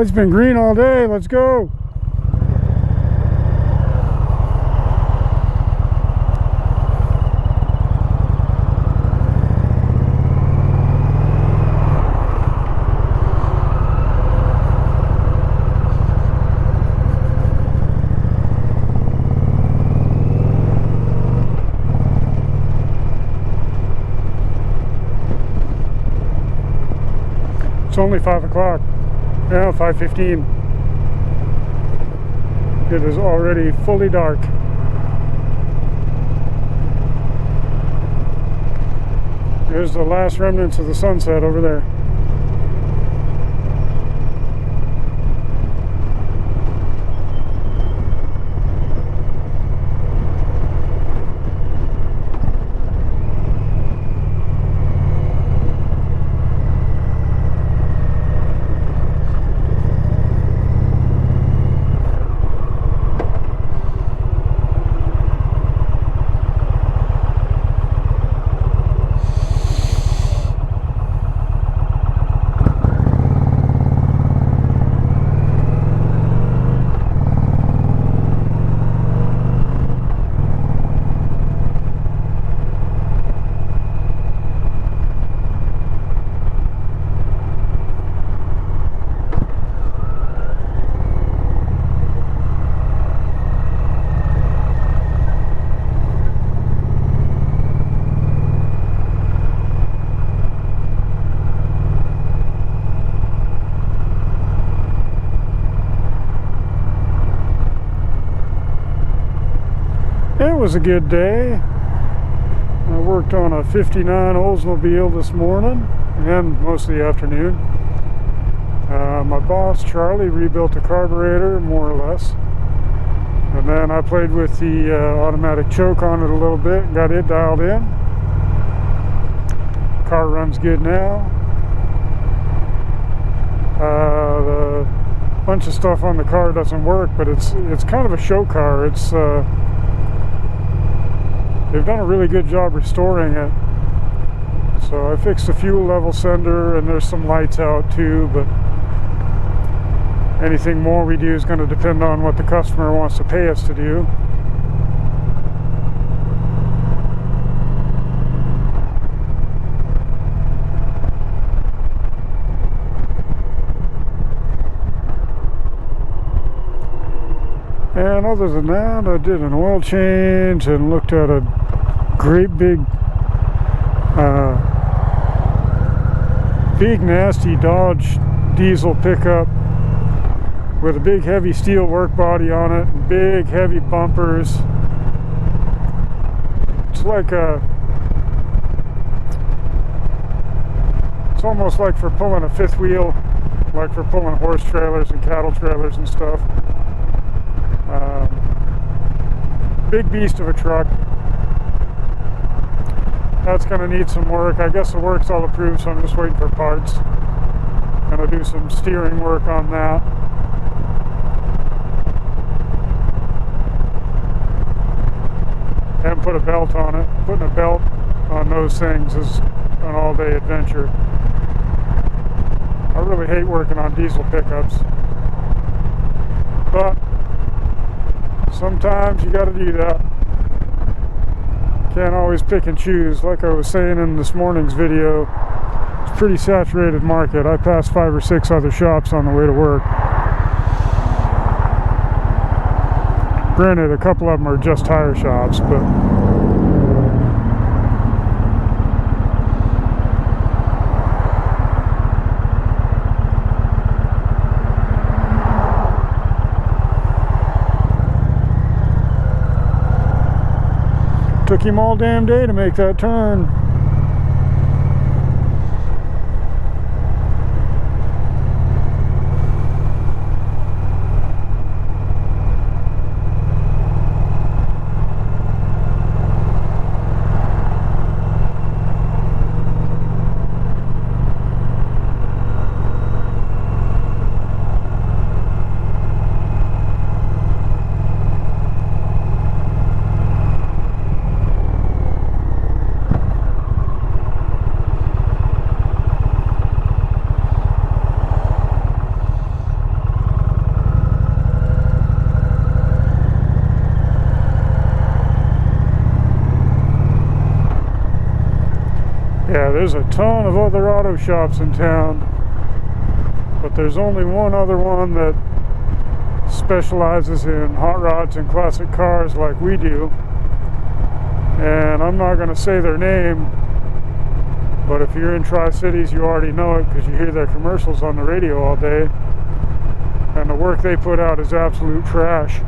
Light's been green all day. Let's go. It's only 5 o'clock. Yeah, 5:15. It is already fully dark. There's the last remnants of the sunset over there. It was a good day. I worked on a 59 Oldsmobile this morning and most of the afternoon. My boss, Charlie, rebuilt the carburetor more or less. And then I played with the automatic choke on it a little bit and got it dialed in. Car runs good now. The bunch of stuff on the car doesn't work, but it's kind of a show car. They've done a really good job restoring it. So I fixed the fuel level sender, and there's some lights out too, but anything more we do is going to depend on what the customer wants to pay us to do. And other than that, I did an oil change and looked at a great big nasty Dodge diesel pickup with a big heavy steel work body on it, big heavy bumpers. It's almost like for pulling a fifth wheel, like for pulling horse trailers and cattle trailers and stuff. Big beast of a truck. That's going to need some work. I guess the work's all approved, so I'm just waiting for parts. Gonna do some steering work on that. And put a belt on it. Putting a belt on those things is an all-day adventure. I really hate working on diesel pickups, but sometimes you got to do that. Can't always pick and choose. Like I was saying in this morning's video, it's a pretty saturated market. I passed 5 or 6 other shops on the way to work. Granted, a couple of them are just tire shops, but took him all damn day to make that turn. there's a ton of other auto shops in town, but there's only one other one that specializes in hot rods and classic cars like we do. And I'm not going to say their name, but if you're in Tri-Cities, you already know it because you hear their commercials on the radio all day. And the work they put out is absolute trash.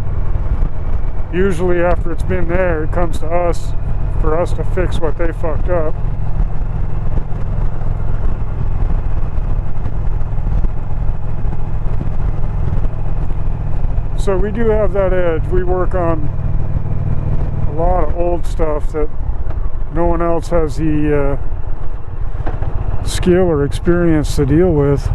Usually after it's been there, it comes to us for us to fix what they fucked up. So we do have that edge. We work on a lot of old stuff that no one else has the skill or experience to deal with.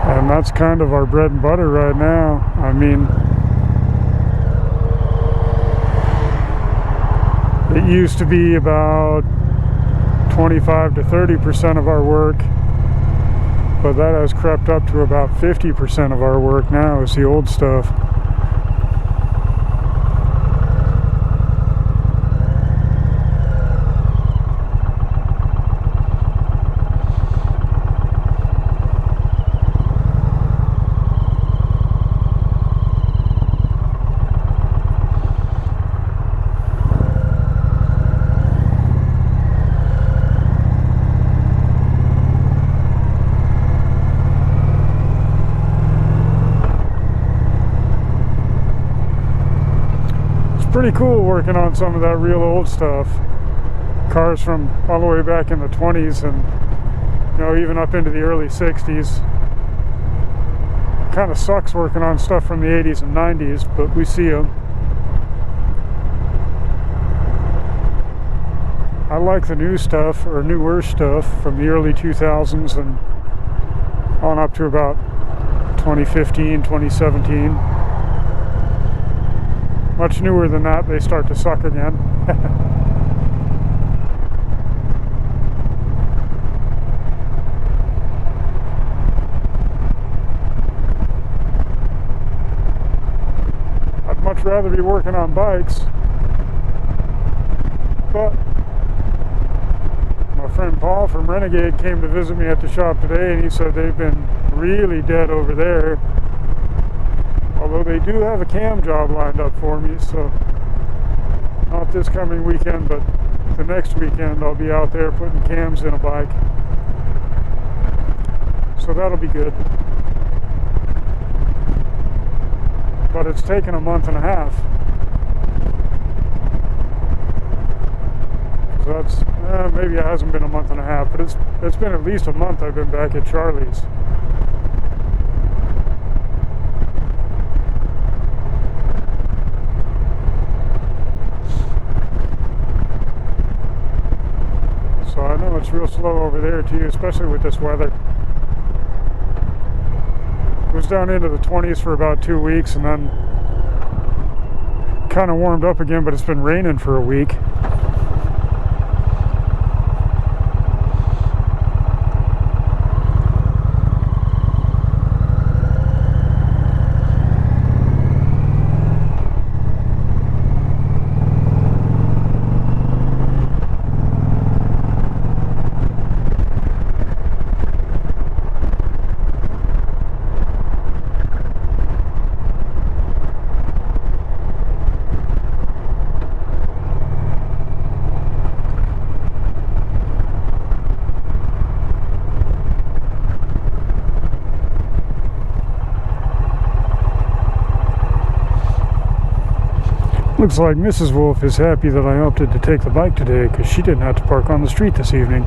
And that's kind of our bread and butter right now. I mean, it used to be about 25 to 30% of our work, but that has crept up to about 50% of our work now is the old stuff. Pretty cool working on some of that real old stuff. Cars from all the way back in the 20s and, you know, even up into the early 60s. Kind of sucks working on stuff from the 80s and 90s, but we see them. I like the new stuff, or newer stuff, from the early 2000s and on up to about 2015, 2017. Much newer than that, they start to suck again. I'd much rather be working on bikes, but my friend Paul from Renegade came to visit me at the shop today, and he said they've been really dead over there. Although they do have a cam job lined up for me, so not this coming weekend, but the next weekend I'll be out there putting cams in a bike. So that'll be good. But it's taken a month and a half. So that's, maybe it hasn't been a month and a half, but it's been at least a month I've been back at Charlie's. So I know it's real slow over there too, especially with this weather. It was down into the 20s for about 2 weeks and then kind of warmed up again, but it's been raining for a week. Looks like Mrs. Wolf is happy that I opted to take the bike today because she didn't have to park on the street this evening.